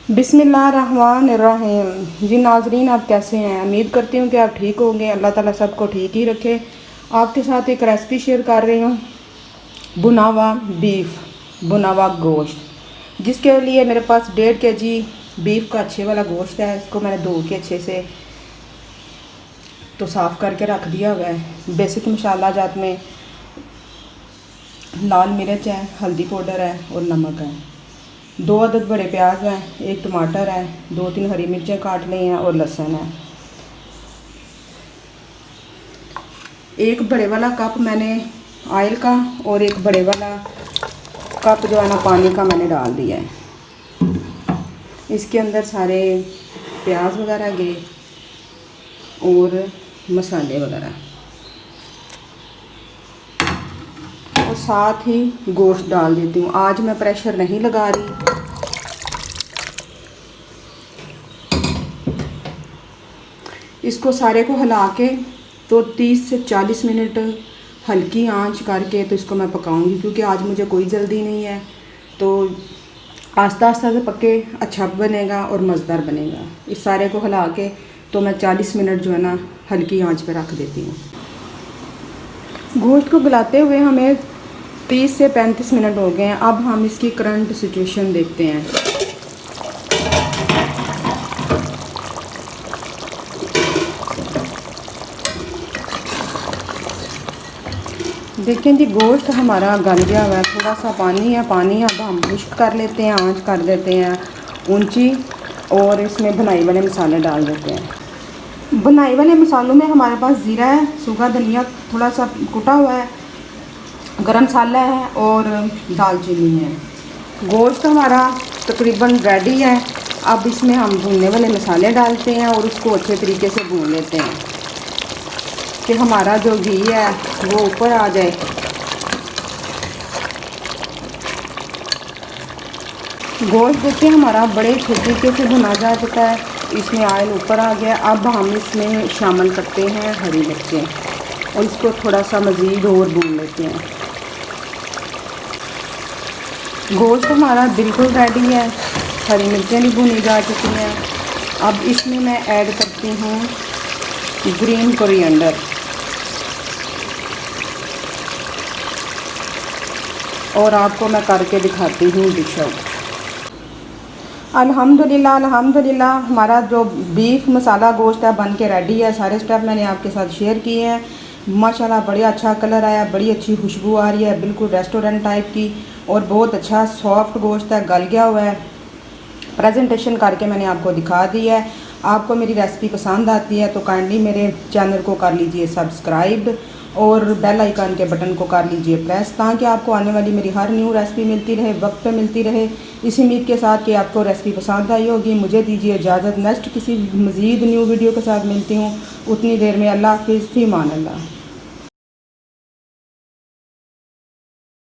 बिस्मिल्लाहिर्रहमानिर्रहीम। जी नाजरीन, आप कैसे हैं? उम्मीद करती हूँ कि आप ठीक होंगे। अल्लाह ताला सबको ठीक ही रखे। आपके साथ एक रेसिपी शेयर कर रही हूँ, भुना हुआ गोश्त, जिसके लिए मेरे पास 1.5 kg बीफ का अच्छे वाला गोश्त है। इसको मैंने धो के अच्छे से तो साफ़ करके रख दिया हुआ है। बेसिक मसाला जात में लाल मिर्च है, हल्दी पाउडर है और नमक है। 2 अदद बड़े प्याज हैं, 1 टमाटर है, 2-3 हरी मिर्चें काट ली हैं और लहसुन है। 1 बड़े वाला कप मैंने ऑयल का और 1 बड़े वाला कप जो है ना पानी का मैंने डाल दिया है। इसके अंदर सारे प्याज वगैरह गए और मसाले वगैरह, और साथ ही गोश्त डाल देती हूँ। आज मैं प्रेशर नहीं लगा रही। इसको सारे को हिला के तो 30 से 40 मिनट हल्की आंच करके तो इसको मैं पकाऊंगी, क्योंकि आज मुझे कोई जल्दी नहीं है। तो आस्ता आस्ता से पके अच्छा बनेगा और मज़ेदार बनेगा। इस सारे को हिला के तो मैं 40 मिनट जो है ना हल्की आंच पे रख देती हूँ। गोश्त को गलाते हुए हमें 30 से 35 मिनट हो गए हैं। अब हम इसकी करंट सिचुएशन देखते हैं। देखें जी, गोश्त हमारा गल गया हुआ है। थोड़ा सा पानी है, अब हम खुश्क कर लेते हैं, आंच कर देते हैं ऊंची, और इसमें भुनाई वाले मसाले डाल देते हैं। भुनाई वाले मसालों में हमारे पास ज़ीरा है, सूखा धनिया थोड़ा सा कुटा हुआ है, गरम मसाला है और दालचीनी है। गोश्त हमारा तकरीबन रेडी है। अब इसमें हम भुनने वाले मसाले डालते हैं और उसको अच्छे तरीके से भून लेते हैं कि हमारा जो घी है वो ऊपर आ जाए। गोश्त देखिए हमारा बड़े अच्छे तरीके से भुना जा चुका है। इसमें ऑयल ऊपर आ गया। अब हम इसमें शामिल करते हैं हरी मिर्चें और इसको थोड़ा सा मज़ीद और भून लेते हैं। गोश्त हमारा बिल्कुल रेडी है, हरी मिर्चें भी भुनी जा चुकी हैं। अब इसमें मैं ऐड करती हूँ ग्रीन कोरिएंडर, और आपको मैं करके दिखाती हूँ डिश आउट। अल्हम्दुलिल्लाह हमारा जो बीफ मसाला गोश्त है बन के रेडी है। सारे स्टेप मैंने आपके साथ शेयर किए हैं। माशाल्लाह बड़ा अच्छा कलर आया, बड़ी अच्छी खुशबू आ रही है, बिल्कुल रेस्टोरेंट टाइप की, और बहुत अच्छा सॉफ्ट गोश्त है, गल गया हुआ है। प्रेजेंटेशन करके मैंने आपको दिखा दी है। आपको मेरी रेसिपी पसंद आती है तो काइंडली मेरे चैनल को कर लीजिए सब्सक्राइब और बेल आइकन के बटन को कर लीजिए प्रेस, ताकि आपको आने वाली मेरी हर न्यू रेसिपी मिलती रहे, वक्त पे मिलती रहे। इसी उम्मीद के साथ कि आपको रेसिपी पसंद आई होगी। मुझे दीजिए इजाज़त। नेक्स्ट किसी मज़ीद न्यू वीडियो के साथ मिलती हूँ। उतनी देर में अल्लाह हाफ़िज़, फ़ी अमान अल्लाह।